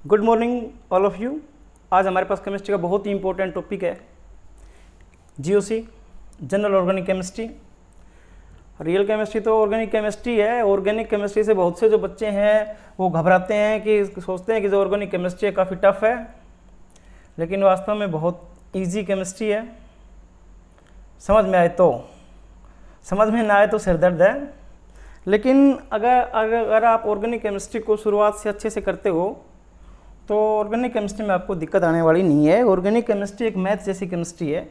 Good morning all of you. आज हमारे पास chemistry का बहुत ही इंपॉर्टेंट टॉपिक है GOC, general organic chemistry. Real chemistry तो ऑर्गेनिक केमिस्ट्री है। ऑर्गेनिक केमिस्ट्री से बहुत से जो बच्चे हैं वो घबराते हैं कि सोचते हैं कि जो ऑर्गेनिक केमिस्ट्री है काफ़ी टफ है, लेकिन वास्तव में बहुत इजी केमिस्ट्री है। समझ में आए तो, समझ में ना आए तो सिरदर्द है। लेकिन अगर आप ऑर्गेनिक केमिस्ट्री को शुरुआत से अच्छे से करते हो तो ऑर्गेनिक केमिस्ट्री में आपको दिक्कत आने वाली नहीं है। ऑर्गेनिक केमिस्ट्री एक मैथ जैसी केमिस्ट्री है,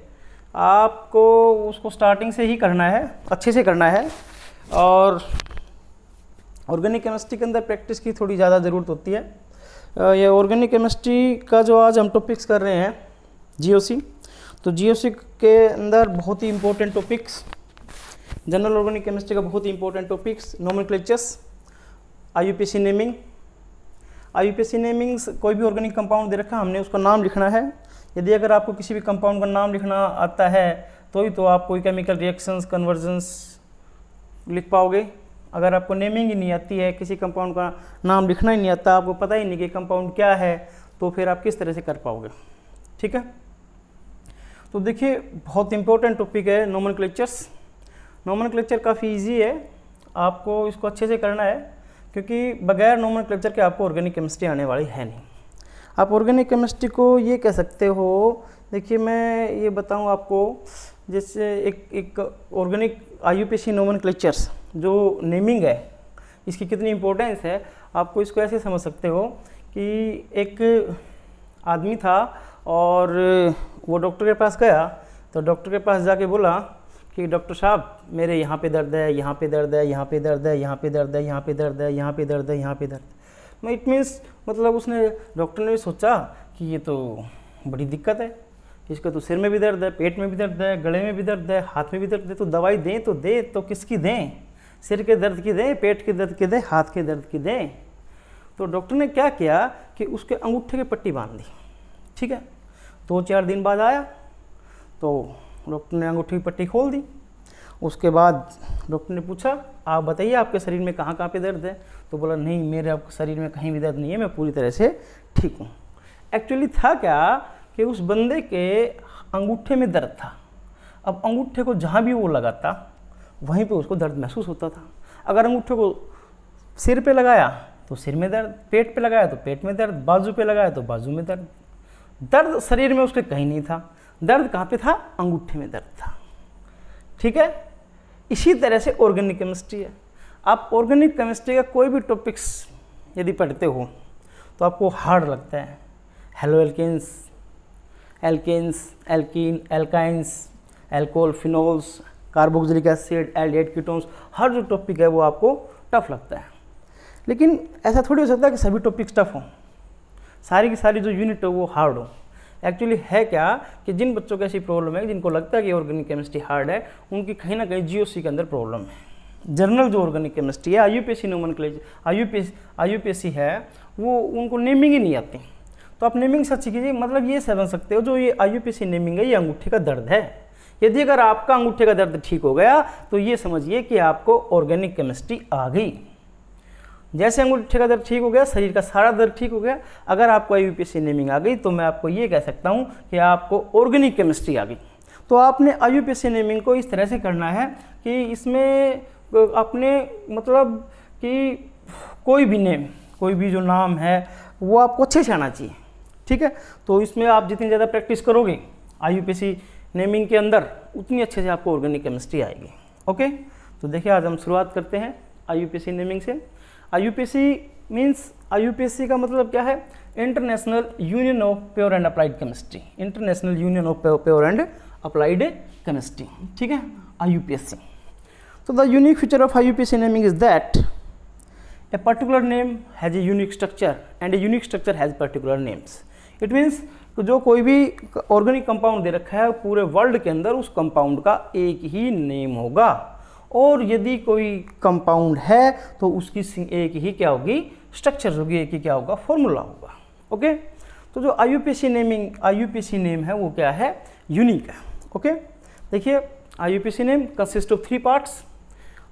आपको उसको स्टार्टिंग से ही करना है, अच्छे से करना है। और ऑर्गेनिक केमिस्ट्री के अंदर प्रैक्टिस की थोड़ी ज़्यादा ज़रूरत होती है। ये ऑर्गेनिक केमिस्ट्री का जो आज हम टॉपिक्स कर रहे हैं जीओसी, तो जीओसी के अंदर बहुत ही important topics, general organic chemistry का बहुत ही important topics, nomenclatures, IUPAC naming. IUPAC namings, कोई भी ऑर्गेनिक कंपाउंड दे रखा है, हमने उसका नाम लिखना है। यदि अगर आपको किसी भी कंपाउंड का नाम लिखना आता है तो ही तो आप कोई केमिकल रिएक्शंस, कन्वर्जन्स लिख पाओगे। अगर आपको नेमिंग ही नहीं आती है, किसी कंपाउंड का नाम लिखना ही नहीं आता, आपको पता ही नहीं कि कंपाउंड क्या है, तो फिर आप किस तरह से कर पाओगे। ठीक है, तो देखिए बहुत इंपॉर्टेंट टॉपिक है नोमेनक्लेचर्स। नोमेनक्लेचर काफ़ी ईजी है, आपको इसको अच्छे से करना है, क्योंकि बगैर नोमेनक्लेचर के आपको ऑर्गेनिक केमिस्ट्री आने वाली है नहीं। आप ऑर्गेनिक केमिस्ट्री को ये कह सकते हो, देखिए मैं ये बताऊं आपको, जैसे एक ऑर्गेनिक आईयूपीएसी नोमेनक्लेचर्स जो नेमिंग है, इसकी कितनी इंपॉर्टेंस है, आपको इसको ऐसे समझ सकते हो कि एक आदमी था और वो डॉक्टर के पास गया, तो डॉक्टर के पास जाके बोला कि डॉक्टर साहब मेरे यहाँ पे दर्द है, यहाँ पे दर्द है, यहाँ पे दर्द है, यहाँ पे दर्द है, यहाँ पे दर्द है, यहाँ पे दर्द है, यहाँ पे दर्द। इट मीन्स मतलब उसने, डॉक्टर ने सोचा कि ये तो बड़ी दिक्कत है, इसका तो सिर में भी दर्द है, पेट में भी दर्द है, गले में भी दर्द है, हाथ में भी दर्द है, तो दवाई दें तो दे तो किसकी दें? सिर के दर्द की दें, पेट के दर्द की दें, हाथ के दर्द की दें? तो डॉक्टर ने क्या किया कि उसके अंगूठे की पट्टी बांध दी। ठीक है, 2-4 दिन बाद आया तो डॉक्टर ने अंगूठी की पट्टी खोल दी। उसके बाद डॉक्टर ने पूछा आप बताइए आपके शरीर में कहाँ कहाँ पे दर्द है? तो बोला नहीं मेरे आपके शरीर में कहीं भी दर्द नहीं है, मैं पूरी तरह से ठीक हूँ। एक्चुअली था क्या कि उस बंदे के अंगूठे में दर्द था। अब अंगूठे को जहाँ भी वो लगाता वहीं पे उसको दर्द महसूस होता था। अगर अंगूठे को सिर पे लगाया तो सिर में दर्द, पेट पे लगाया तो पेट में दर्द, बाजू पे लगाया तो बाजू में दर्द। दर्द शरीर में उसके कहीं नहीं था, दर्द कहाँ पे था? अंगूठे में दर्द था। ठीक है, इसी तरह से ऑर्गेनिक केमिस्ट्री है। आप ऑर्गेनिक केमिस्ट्री का कोई भी टॉपिक्स यदि पढ़ते हो तो आपको हार्ड लगता है। Haloalkanes, alkanes, alkene, alkynes, alcohol, phenols, carboxylic acid, aldehyde ketones, हर जो टॉपिक है वो आपको टफ लगता है। लेकिन ऐसा थोड़ी हो सकता है कि सभी टॉपिक्स टफ हों, सारी की सारी जो यूनिट हो वो हार्ड हो। एक्चुअली है क्या कि जिन बच्चों को ऐसी प्रॉब्लम है, जिनको लगता है कि ऑर्गेनिक केमिस्ट्री हार्ड है, उनकी कहीं ना कहीं जीओसी के अंदर प्रॉब्लम है। जनरल जो ऑर्गेनिक केमिस्ट्री है, आईयूपीएसी नोमेनक्लेचर, आईयूपीएसी है, वो उनको नेमिंग ही नहीं आती। तो आप नेमिंग से अच्छी कीजिए, मतलब ये समझ सकते हो जो ये आईयूपीएसी नेमिंग है, ये अंगूठे का दर्द है। यदि अगर आपका अंगूठे का दर्द ठीक हो गया तो ये समझिए कि आपको ऑर्गेनिक केमिस्ट्री आ गई। जैसे अंगूठे का दर्द ठीक हो गया, शरीर का सारा दर्द ठीक हो गया। अगर आपको आईयूपीएसी नेमिंग आ गई तो मैं आपको ये कह सकता हूँ कि आपको ऑर्गेनिक केमिस्ट्री आ गई। तो आपने आईयूपीएसी नेमिंग को इस तरह से करना है कि इसमें आपने मतलब कि कोई भी नेम, कोई भी जो नाम है वो आपको अच्छे से आना चाहिए। ठीक है, तो इसमें आप जितनी ज़्यादा प्रैक्टिस करोगे आईयूपीएसी नेमिंग के अंदर, उतनी अच्छे से आपको ऑर्गेनिक केमिस्ट्री आएगी। ओके, तो देखिए आज हम शुरुआत करते हैं आईयूपीएसी नेमिंग से। आईयूपीएसी मीन्स, आईयूपीएसी का मतलब क्या है? International union of pure and applied chemistry. International union of pure and applied chemistry. ठीक है, आईयूपीएसी। तो the unique feature of IUPAC naming is that a particular name has a unique structure and a unique structure has particular names. It means जो कोई भी organic compound दे रखा है पूरे world के अंदर, उस कंपाउंड का एक ही नेम होगा, और यदि कोई कंपाउंड है तो उसकी एक ही क्या होगी? स्ट्रक्चर होगी, एक ही क्या होगा? फॉर्मूला होगा। ओके, तो जो आईयूपीएसी नेमिंग, आईयूपीएसी नेम है वो क्या है? यूनिक है। ओके, देखिए IUPAC name consist of 3 parts.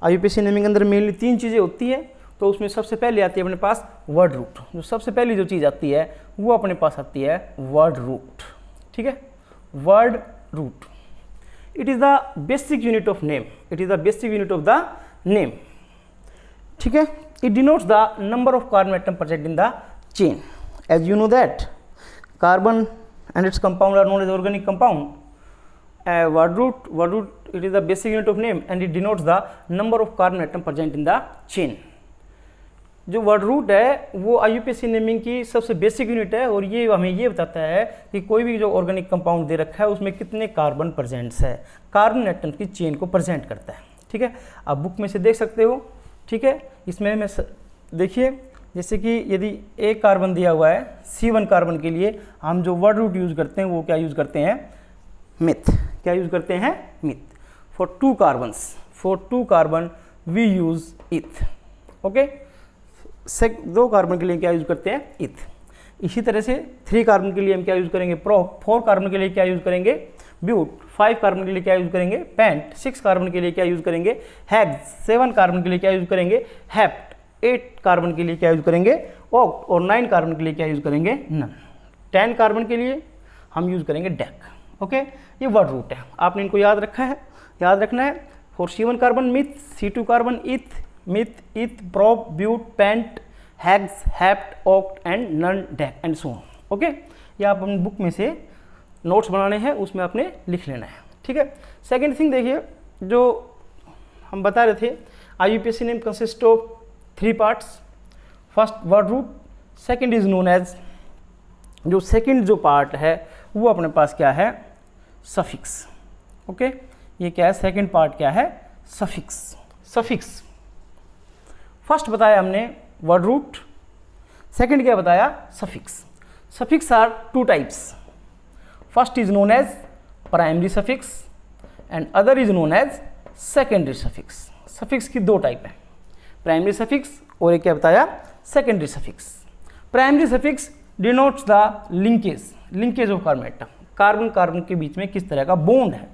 IUPAC naming अंदर मेनली 3 चीज़ें होती है। तो उसमें सबसे पहले आती है अपने पास वर्ड रूट। जो सबसे पहली जो चीज़ आती है वो अपने पास आती है वर्ड रूट। ठीक है, word root. It is the basic unit of name, it is the basic unit of the name. ठीक है, it denotes the number of carbon atom present in the chain. As you know that carbon and its compound are known as organic compound. Word root it is the basic unit of name and it denotes the number of carbon atom present in the chain. जो word root है वो IUPAC naming की सबसे basic unit है और ये हमें ये बताता है कि कोई भी जो ऑर्गेनिक कंपाउंड दे रखा है उसमें कितने कार्बन प्रेजेंट्स है, कार्बन एटम की चेन को प्रेजेंट करता है। ठीक है, आप बुक में से देख सकते हो। ठीक है, इसमें मैं देखिए जैसे कि यदि एक कार्बन दिया हुआ है C1 कार्बन के लिए हम जो वर्ड रूट यूज़ करते हैं वो क्या यूज़ करते हैं, मिथ। क्या यूज़ करते हैं, meth. For two carbon we use eth. Okay, 2 carbon के लिए क्या यूज़ करते हैं, इथ। इसी तरह से 3 कार्बन के लिए हम क्या यूज़ करेंगे, प्रोप। 4 कार्बन के लिए क्या यूज़ करेंगे, ब्यूट। 5 कार्बन के लिए क्या यूज़ करेंगे, पेंट। 6 कार्बन के लिए क्या यूज़ करेंगे, हेक्स। 7 कार्बन के लिए क्या यूज़ करेंगे, हेप्ट। 8 कार्बन के लिए क्या यूज़ करेंगे, ऑक्ट। और 9 कार्बन के लिए क्या यूज़ करेंगे, नन। 10 कार्बन के लिए हम यूज़ करेंगे डेक। ओके, ये वर्ड रूट है, आपने इनको याद रखना है। For C1 carbon meth, C2 carbon eth, meth, eth, prop, but, pent, hex, hept, oct and non, dec and so on. Okay, ये आप अपनी बुक में से नोट्स बनाने हैं, उसमें आपने लिख लेना है। ठीक है, सेकेंड थिंग देखिए, जो हम बता रहे थे IUPAC name consist of 3 parts. First word root, second is known as, जो सेकंड जो पार्ट है वो अपने पास क्या है, सफिक्स। ओके, ये क्या है, सेकंड पार्ट क्या है, सफिक्स। फर्स्ट बताया हमने वर्ड रूट, सेकंड क्या बताया, suffix. Suffix are 2 types. First is known as primary suffix and other is known as secondary suffix. Suffix की 2 टाइप है, प्राइमरी सफिक्स और एक क्या बताया, secondary suffix. Primary suffix denotes the linkage of carbon atom. Carbon के बीच में किस तरह का बॉन्ड है।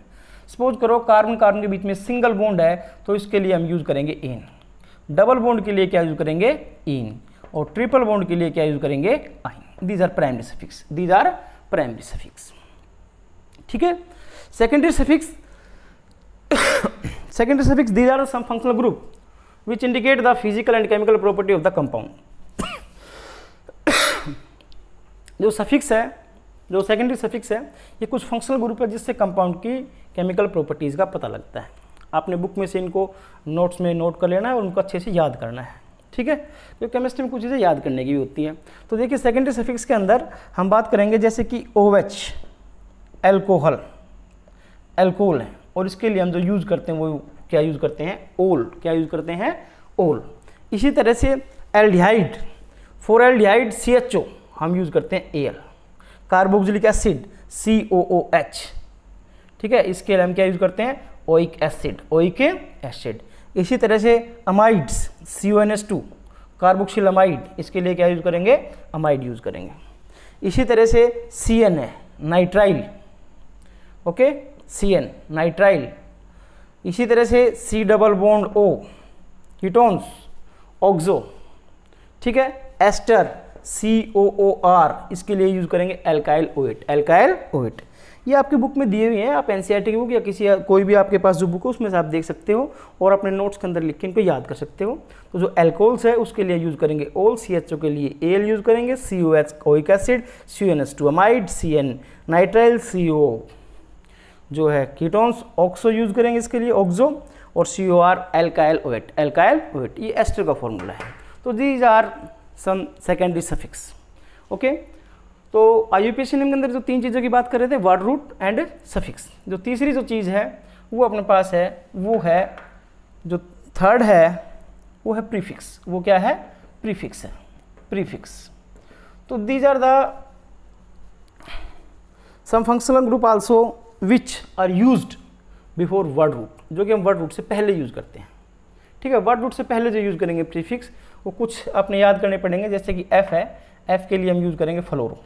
सपोज करो कार्बन के बीच में सिंगल बॉन्ड है तो इसके लिए हम यूज करेंगे इन। डबल बॉन्ड के लिए क्या यूज करेंगे, इन। और ट्रिपल बॉन्ड के लिए क्या यूज करेंगे, ane. These are primary suffix. ठीक है, secondary suffix these are some functional group which indicate the physical and chemical property of the compound. जो सफिक्स है, जो सेकेंडरी सफिक्स है, ये कुछ फंक्शनल ग्रुप है जिससे कंपाउंड की केमिकल प्रॉपर्टीज़ का पता लगता है। आपने बुक में से इनको नोट्स में नोट कर लेना है और उनको अच्छे से याद करना है। ठीक है, तो केमिस्ट्री में कुछ चीज़ें याद करने की भी होती है। तो देखिए सेकेंडरी सफिक्स के अंदर हम बात करेंगे जैसे कि OH एल्कोहल है और इसके लिए हम जो यूज़ करते हैं वो क्या यूज़ करते हैं, ओल। क्या यूज़ करते हैं, ओल। इसी तरह से एल्डिहाइड, फॉर एल्डिहाइड CHO हम यूज़ करते हैं AL। Carboxylic acid COOH। ठीक है, इसके लिए हम क्या यूज़ करते हैं, ओइक एसिड। इसी तरह से अमाइड्स CONH2 कार्बोक्सिलमाइड, इसके लिए क्या यूज़ करेंगे, अमाइड यूज़ करेंगे। इसी तरह से CN है नाइट्राइल। Okay, CN nitrile. इसी तरह से C double bond O ketones oxo. ठीक है, एस्टर COOR, इसके लिए यूज करेंगे एल्काइल ओएट। ये आपकी बुक में दिए हुए हैं, आप NCERT की बुक या कोई भी आपके पास जो बुक है उसमें से आप देख सकते हो और अपने नोट्स के अंदर लिख के इनको याद कर सकते हो। तो जो एल्कोहल्स है उसके लिए यूज करेंगे ओल, CHO के लिए AL यूज करेंगे, COH oic acid, CONH2 amide, CN nitrile, CO जो है कीटोन्स ऑक्सो यूज करेंगे इसके लिए ऑक्सो, और COR एल्काइल ओएट। ये एस्टर का फॉर्मूला है। तो these are some secondary suffix. Okay, तो IUPAC नेम के अंदर जो 3 चीज़ों की बात कर रहे थे, वर्ड रूट एंड सफिक्स। जो तीसरी जो चीज़ है वो अपने पास है, वो है जो थर्ड है वो है प्रीफिक्स। वो क्या है, प्रीफिक्स। तो these are the some functional group also which are used before word root, जो कि हम वर्ड रूट से पहले यूज करते हैं। ठीक है, वर्ड रूट से पहले जो यूज करेंगे प्रीफिक्स वो कुछ अपने याद करने पड़ेंगे। जैसे कि F है, F के लिए हम यूज करेंगे फ्लोरो।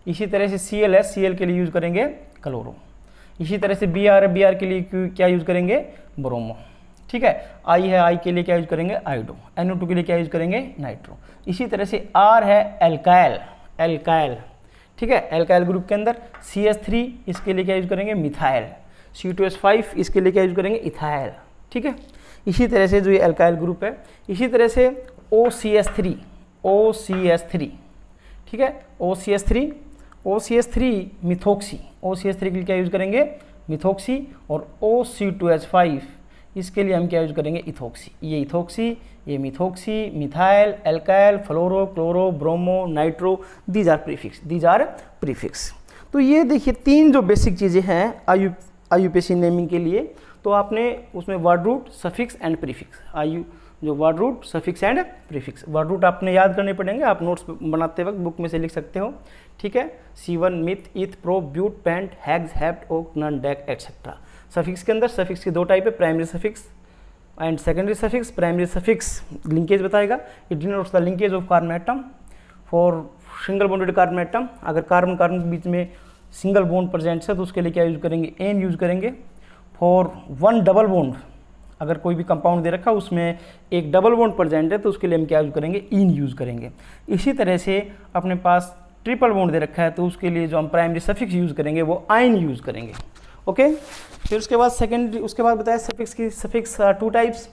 इसी तरह से Cl है, Cl के लिए यूज करेंगे क्लोरो। इसी तरह से Br है, Br के लिए क्या यूज करेंगे, ब्रोमो। ठीक है। आई है, आई के लिए क्या यूज करेंगे, आयोडो। NO2 के लिए क्या यूज करेंगे, नाइट्रो। इसी तरह से R है एल्काइल, एल्काइल, ठीक है। एल्काइल ग्रुप के अंदर CH3, इसके लिए क्या यूज करेंगे, मिथाइल। C2H5, इसके लिए क्या यूज करेंगे, इथाइल, ठीक है। इसी तरह से जो ये एल्काइल ग्रुप है, इसी तरह से OCH3, OCH3, ठीक है। OCH3, OCH3 मिथोक्सी, OCH3 के लिए क्या यूज करेंगे, मिथोक्सी। और OC2H5, इसके लिए हम क्या यूज करेंगे, इथोक्सी। ये इथोक्सी, ये methoxy, methyl, alkyl, fluoro, chloro, bromo, nitro, these are prefix, these are prefix. तो ये देखिए 3 जो बेसिक चीज़ें हैं IUPAC नेमिंग के लिए, तो आपने उसमें word root, suffix and prefix, जो word root, suffix and prefix, word root आपने याद करने पड़ेंगे, आप नोट्स बनाते वक्त बुक में से लिख सकते हो, ठीक है। C1, meth, eth, prop, but, pent, hex, hept, oct, non, dec, etcetera. Suffix के अंदर सफिक्स की 2 टाइप है, primary suffix and secondary suffix. Primary suffix linkage बताएगा, it denotes the linkage of carbon atom for single bonded carbon atom. अगर carbon carbon के बीच में single bond present है तो उसके लिए क्या यूज करेंगे, एन यूज करेंगे। फॉर 1 डबल बॉन्ड, अगर कोई भी कंपाउंड दे रखा उसमें एक डबल बॉन्ड प्रेजेंट है तो उसके लिए हम क्या यूज करेंगे, इन यूज करेंगे। इसी तरह से अपने पास ट्रिपल बॉन्ड दे रखा है तो उसके लिए जो हम प्राइमरी सफिक्स यूज करेंगे वो आइन यूज करेंगे, ओके। फिर उसके बाद सेकेंडरी, उसके बाद बताया सफिक्स की, suffix 2 types,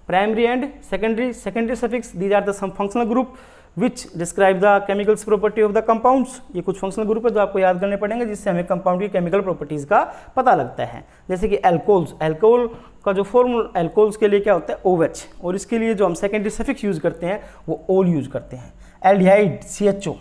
primary and secondary. Secondary suffix, these are the some functional group which describe the chemicals property of the compounds. ये कुछ फंक्शनल ग्रुप है जो आपको याद करने पड़ेंगे जिससे हमें कंपाउंड की केमिकल प्रॉपर्टीज का पता लगता है। जैसे कि एल्कोल्स, एल्कोहल का जो फॉर्मूला, एल्कोल्स के लिए क्या होता है, OH, और इसके लिए जो हम सेकेंडरी सफिक्स यूज करते हैं वो ओल यूज करते हैं। एल्डिहाइड CHO,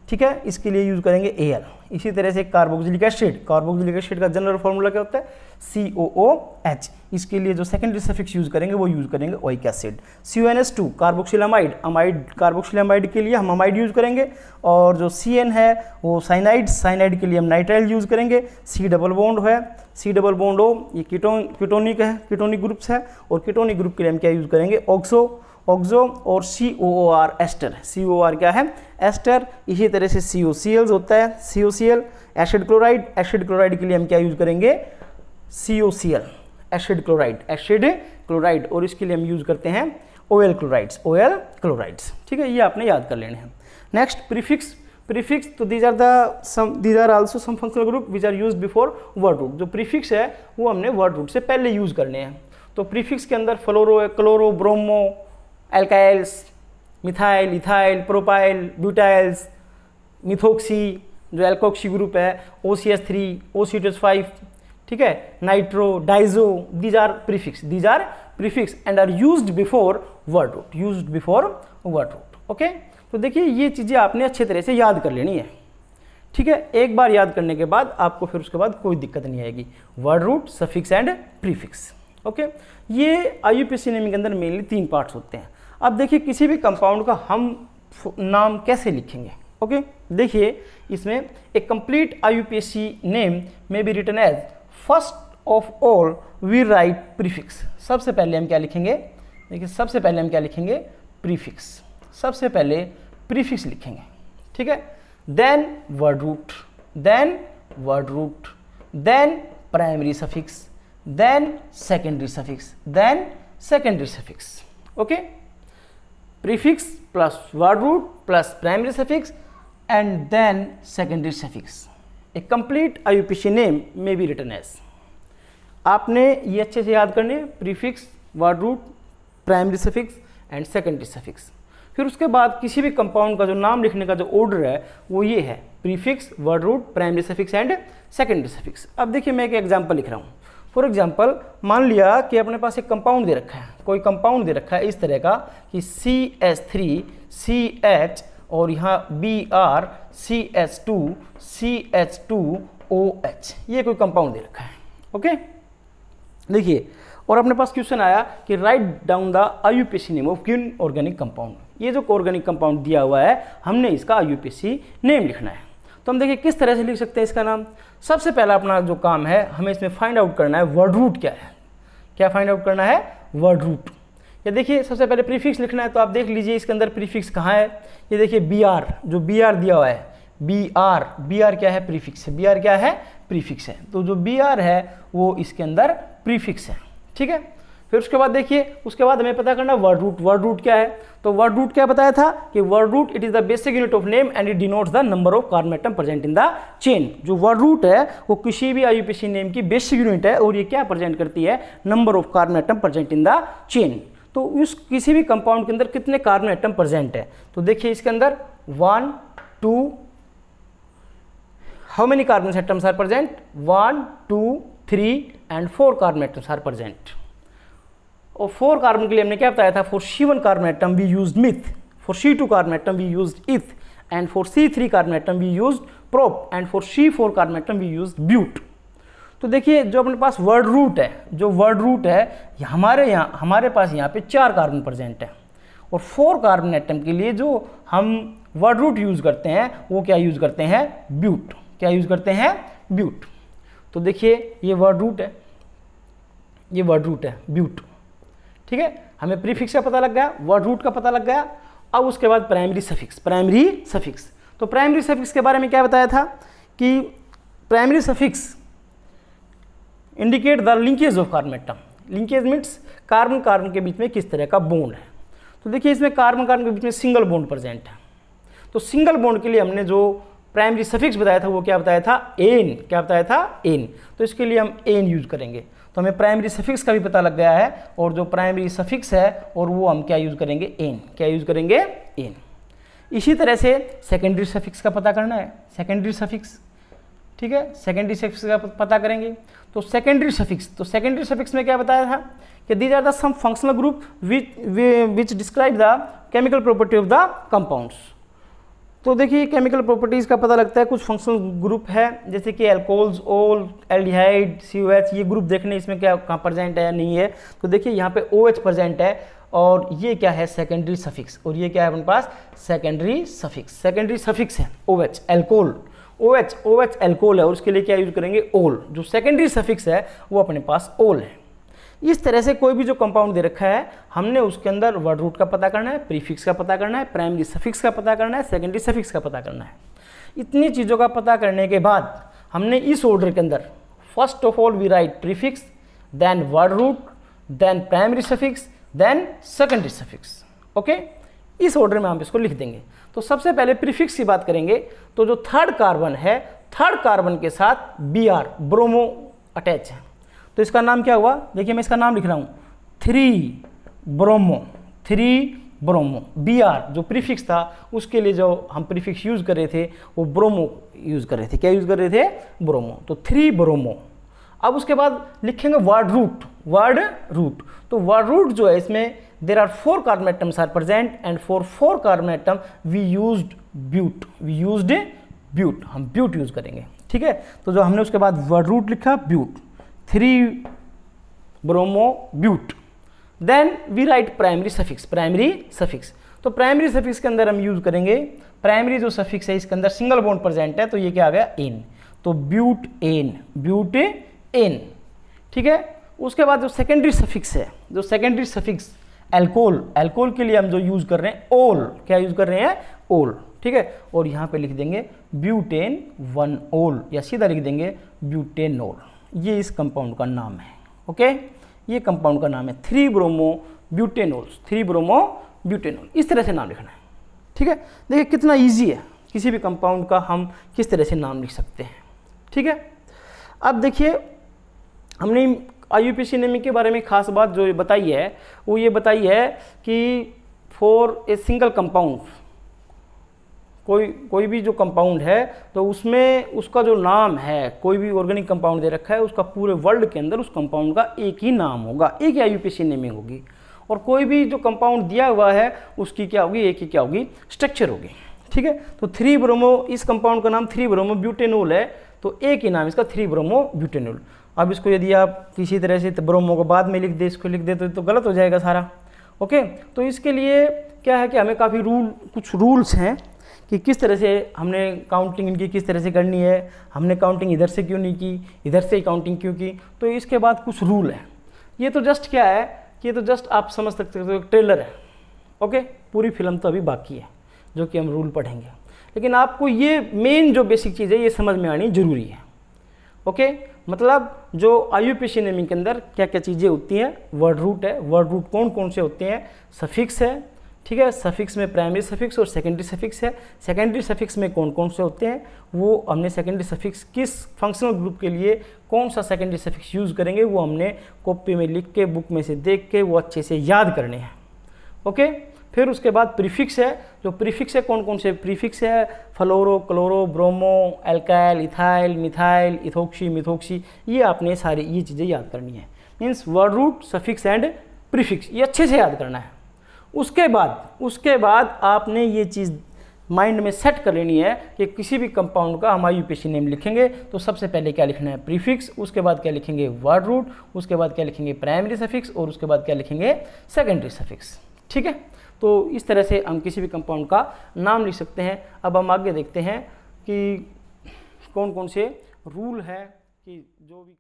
ठीक है, इसके लिए यूज करेंगे Al। इसी तरह से कार्बोक्सिलिक एसिड, कार्बोक्सिलिक एसिड का जनरल फॉर्मूला क्या होता है, COOH, इसके लिए जो सेकेंडरी सफिक्स यूज करेंगे वो यूज करेंगे ओइक एसिड। CONS2 कार्बोक्सिलामाइड, अमाइड, कार्बोक्सिलामाइड के लिए हम अमाइड यूज करेंगे। और जो CN है वो साइनाइड, साइनाइड के लिए हम नाइट्राइल यूज करेंगे। C डबल बॉन्ड है, C डबल बॉन्ड O, ये कीटोनिक है, कीटोनिक ग्रुप्स है, और कीटोनिक ग्रुप के लिए हम क्या यूज करेंगे, ऑक्सो, और COOR एस्टर, COR क्या है, एस्टर। इसी तरह से COCl होता है, COCl acid chloride, acid chloride के लिए हम क्या यूज करेंगे, COCl acid chloride, acid chloride, और इसके लिए हम यूज करते हैं OL क्लोराइड्स, OL क्लोराइड्स, ठीक है। ये आपने याद कर लेने हैं। नेक्स्ट प्रीफिक्स, प्रीफिक्स, तो these are also some functional group which are used before word root. जो प्रीफिक्स है वो हमने वर्ड रूट से पहले यूज करने हैं। तो प्रीफिक्स के अंदर फ्लोरो है, chloro, bromo, alkyls, methyl, ethyl, propyl, butyls, methoxy, जो एल्कोक्सी ग्रुप है, OCH3, OC2H5, ठीक है, nitro, diazo, these are prefix and are used before word root, used before word root, okay. तो देखिए ये चीज़ें आपने अच्छे तरह से याद कर लेनी है, ठीक है। एक बार याद करने के बाद आपको फिर उसके बाद कोई दिक्कत नहीं आएगी। Word root, suffix and prefix, okay. ये IUPAC नेमिंग के अंदर मेनली 3 पार्ट्स होते हैं। अब देखिए किसी भी कंपाउंड का हम नाम कैसे लिखेंगे, ओके। देखिए इसमें एक कंप्लीट IUPAC नेम में be written as, first of all we write prefix. सबसे पहले हम क्या लिखेंगे, देखिए सबसे पहले हम क्या लिखेंगे, प्रीफिक्स, सबसे पहले प्रीफिक्स लिखेंगे, ठीक है। Then word root, then primary suffix, then secondary suffix, then secondary suffix, okay. Prefix plus word root plus primary suffix and then secondary suffix. A complete IUPAC name में बी रिटन एज। आपने ये अच्छे से याद करने, prefix, word root, primary suffix and secondary suffix. फिर उसके बाद किसी भी कंपाउंड का जो नाम लिखने का जो ऑर्डर है वो ये है, prefix, word root, primary suffix and secondary suffix. अब देखिए मैं एक एग्जांपल लिख रहा हूँ। फॉर एग्जाम्पल मान लिया कि अपने पास एक कंपाउंड दे रखा है, कोई कंपाउंड दे रखा है इस तरह का कि CH3, CH और यहाँ Br, CH2, CH2OH, ये कोई कंपाउंड दे रखा है, ओके। देखिए और अपने पास क्वेश्चन आया कि write down the IUPAC name of given organic compound. ये जो ऑर्गेनिक कंपाउंड दिया हुआ है हमने इसका IUPAC नेम लिखना है। तो हम देखिए किस तरह से लिख सकते हैं इसका नाम। सबसे पहला अपना जो काम है हमें इसमें फाइंड आउट करना है वर्ड रूट क्या है। क्या फाइंड आउट करना है, वर्ड रूट। ये देखिए सबसे पहले प्रीफिक्स लिखना है, तो आप देख लीजिए इसके अंदर प्रीफिक्स कहाँ है। ये देखिए Br, जो Br दिया हुआ है, Br क्या है, प्रीफिक्स है। Br क्या है, प्रीफिक्स है। तो जो Br है वो इसके अंदर प्रीफिक्स है, ठीक है। फिर उसके बाद देखिए, उसके बाद हमें पता करना वर्ड रूट। वर्ड रूट क्या है? तो वर्ड रूट क्या बताया था कि word root it is the basic unit of name and it denotes the number of carbon atom present in the chain. जो वर्ड रूट है वो किसी भी IUPAC नेम की बेसिक यूनिट है और ये क्या प्रेजेंट करती है? Number of carbon atom present in the chain. तो उस किसी भी कंपाउंड के अंदर कितने कार्बन एटम प्रेजेंट है? तो देखिए इसके अंदर 1 2 how many carbon atoms are present? 1 2 3 and 4 carbon atoms are present. और 4 कार्बन के लिए हमने क्या बताया था? For C1 carbon atom we used meth, for C2 carbon atom we used eth, and for C3 carbon atom we used prop, and for C4 carbon atom we used but. तो देखिए जो अपने पास वर्ड रूट है, जो word root है हमारे पास यहाँ पे 4 कार्बन प्रेजेंट है, और 4 कार्बन एटम के लिए जो हम वर्ड रूट यूज करते हैं वो क्या यूज करते हैं? ब्यूट। क्या यूज करते हैं? ब्यूट। तो देखिए ये वर्ड रूट है, ये वर्ड रूट है ब्यूट। ठीक है, हमें प्रीफिक्स का पता लग गया, वर्ड रूट का पता लग गया। अब उसके बाद प्राइमरी सफिक्स। प्राइमरी सफिक्स, तो प्राइमरी सफिक्स के बारे में क्या बताया था कि primary suffix indicate the linkage of carbon atom. Linkage means carbon carbon के बीच में किस तरह का बॉन्ड है। तो देखिए इसमें कार्बन कार्बन के बीच में सिंगल बॉन्ड प्रेजेंट है, तो सिंगल बॉन्ड के लिए हमने जो प्राइमरी सफिक्स बताया था वो क्या बताया था? एन। क्या बताया था? एन। तो इसके लिए हम एन यूज करेंगे। तो हमें प्राइमरी सफिक्स का भी पता लग गया है, और जो प्राइमरी सफिक्स है और वो हम क्या यूज करेंगे? एन। क्या यूज करेंगे? एन। इसी तरह से सेकेंडरी सफिक्स का पता करना है, सेकेंडरी सफिक्स। ठीक है, सेकेंडरी सफिक्स का पता करेंगे। तो सेकेंडरी सफिक्स, तो सेकेंडरी सफिक्स में क्या बताया था कि these are the some functional group which describe the chemical property of the compounds. तो देखिए केमिकल प्रॉपर्टीज़ का पता लगता है, कुछ फंक्शनल ग्रुप है जैसे कि एल्कोहल्स, ओल, एल्डिहाइड, COH, ये ग्रुप देखने इसमें क्या कहाँ प्रेजेंट है या नहीं है। तो देखिए यहाँ पे OH प्रेजेंट है, और ये क्या है? Secondary suffix. और ये क्या है अपने पास? Secondary suffix. सेकेंडरी सफिक्स है OH, एल्कोहल। OH एल्कोहल है, और उसके लिए क्या यूज करेंगे? ओल। जो सेकेंडरी सफिक्स है वो अपने पास ओल है। इस तरह से कोई भी जो कंपाउंड दे रखा है हमने उसके अंदर वर्ड रूट का पता करना है, प्रीफिक्स का पता करना है, प्राइमरी सफिक्स का पता करना है, सेकेंडरी सफिक्स का पता करना है। इतनी चीज़ों का पता करने के बाद हमने इस ऑर्डर के अंदर first of all we write prefix, then word root, then primary suffix, then secondary suffix. Okay, इस ऑर्डर में हम इसको लिख देंगे। तो सबसे पहले प्रीफिक्स की बात करेंगे। तो जो थर्ड कार्बन है, थर्ड कार्बन के साथ Br, ब्रोमो अटैच है, तो इसका नाम क्या हुआ? देखिए मैं इसका नाम लिख रहा हूँ 3 ब्रोमो। Br जो प्रीफिक्स था उसके लिए जो हम प्रीफिक्स यूज कर रहे थे वो ब्रोमो यूज कर रहे थे। क्या यूज कर रहे थे? ब्रोमो। तो 3 ब्रोमो। अब उसके बाद लिखेंगे वर्ड रूट। वर्ड रूट, तो वर्ड रूट जो है इसमें there are 4 carbon atoms are present, and for 4 carbon atom we used but. But, हम ब्यूट यूज करेंगे। ठीक है, तो जो हमने उसके बाद वर्ड रूट लिखा but, 3 bromo but. Then we write primary suffix. Primary suffix, तो प्राइमरी सफिक्स के अंदर हम यूज करेंगे, प्राइमरी जो सफिक्स है इसके अंदर सिंगल बॉन्ड प्रेजेंट है, तो ये क्या आ गया? एन। तो ब्यूट एन। ठीक है, उसके बाद जो सेकेंडरी सफिक्स है, जो सेकेंडरी सफिक्स एल्कोहल, एल्कोहल के लिए हम जो यूज कर रहे हैं ओल। क्या यूज कर रहे हैं? ओल। ठीक है, और यहाँ पे लिख देंगे ब्यूटेन 1 ओल, या सीधा लिख देंगे ब्यूटेनोल। ये इस कंपाउंड का नाम है। ओके, ये कंपाउंड का नाम है 3 ब्रोमो ब्यूटेनोल्स। 3 ब्रोमो ब्यूटेनोल, इस तरह से नाम लिखना है। ठीक है, देखिए कितना इजी है, किसी भी कंपाउंड का हम किस तरह से नाम लिख सकते हैं। ठीक है, अब देखिए हमने IUPAC नेमिंग के बारे में खास बात जो बताई है वो ये बताई है कि फॉर ए सिंगल कंपाउंड, कोई भी जो कंपाउंड है तो उसमें उसका जो नाम है, कोई भी ऑर्गेनिक कंपाउंड दे रखा है उसका पूरे वर्ल्ड के अंदर उस कंपाउंड का एक ही नाम होगा, एक ही IUPAC नेमिंग होगी। और कोई भी जो कंपाउंड दिया हुआ है उसकी क्या होगी? एक ही क्या होगी? स्ट्रक्चर होगी। ठीक है, तो 3 ब्रोमो, इस कंपाउंड का नाम 3 ब्रोमो ब्यूटेनोल है, तो एक ही नाम इसका 3 ब्रोमो ब्यूटेनोल। अब इसको यदि आप किसी तरह से ब्रोमो को बाद में लिख दे, इसको लिख दे तो गलत हो जाएगा सारा। ओके, तो इसके लिए क्या है कि हमें काफ़ी कुछ रूल्स हैं कि किस तरह से हमने काउंटिंग इनकी किस तरह से करनी है, हमने काउंटिंग इधर से क्यों नहीं की, इधर से ही काउंटिंग क्यों की। तो इसके बाद कुछ रूल है। ये तो जस्ट क्या है कि ये तो जस्ट आप समझ सकते हो ट्रेलर है। ओके, पूरी फिल्म तो अभी बाकी है जो कि हम रूल पढ़ेंगे, लेकिन आपको ये मेन जो बेसिक चीज़ है ये समझ में आनी जरूरी है। ओके, मतलब जो IUPAC नेमिंग के अंदर क्या क्या चीज़ें होती हैं, वर्ड रूट है, वर्ड रूट कौन कौन से होते हैं, सफिक्स है, ठीक है, सफिक्स में प्राइमरी सफिक्स और सेकेंडरी सफिक्स है, सेकेंडरी सफिक्स में कौन कौन से होते हैं, वो हमने सेकेंडरी सफिक्स किस फंक्शनल ग्रुप के लिए कौन सा सेकेंडरी सफिक्स यूज़ करेंगे वो हमने कॉपी में लिख के बुक में से देख के वो अच्छे से याद करने हैं। ओके, फिर उसके बाद प्रीफिक्स है, जो प्रीफिक्स है कौन कौन से प्रीफिक्स है, fluoro, chloro, bromo, alkyl, ethyl, methyl, ethoxy, methoxy, ये आपने सारी ये चीज़ें याद करनी है। Means word root, suffix and prefix, ये अच्छे से याद करना है। उसके बाद आपने ये चीज़ माइंड में सेट कर लेनी है कि किसी भी कंपाउंड का हम IUPAC नेम लिखेंगे तो सबसे पहले क्या लिखना है, प्रीफिक्स, उसके बाद क्या लिखेंगे, वर्ड रूट, उसके बाद क्या लिखेंगे, प्राइमरी सफिक्स, और उसके बाद क्या लिखेंगे, सेकेंडरी सफिक्स। ठीक है, तो इस तरह से हम किसी भी कंपाउंड का नाम लिख सकते हैं। अब हम आगे देखते हैं कि कौन कौन से रूल है कि जो भी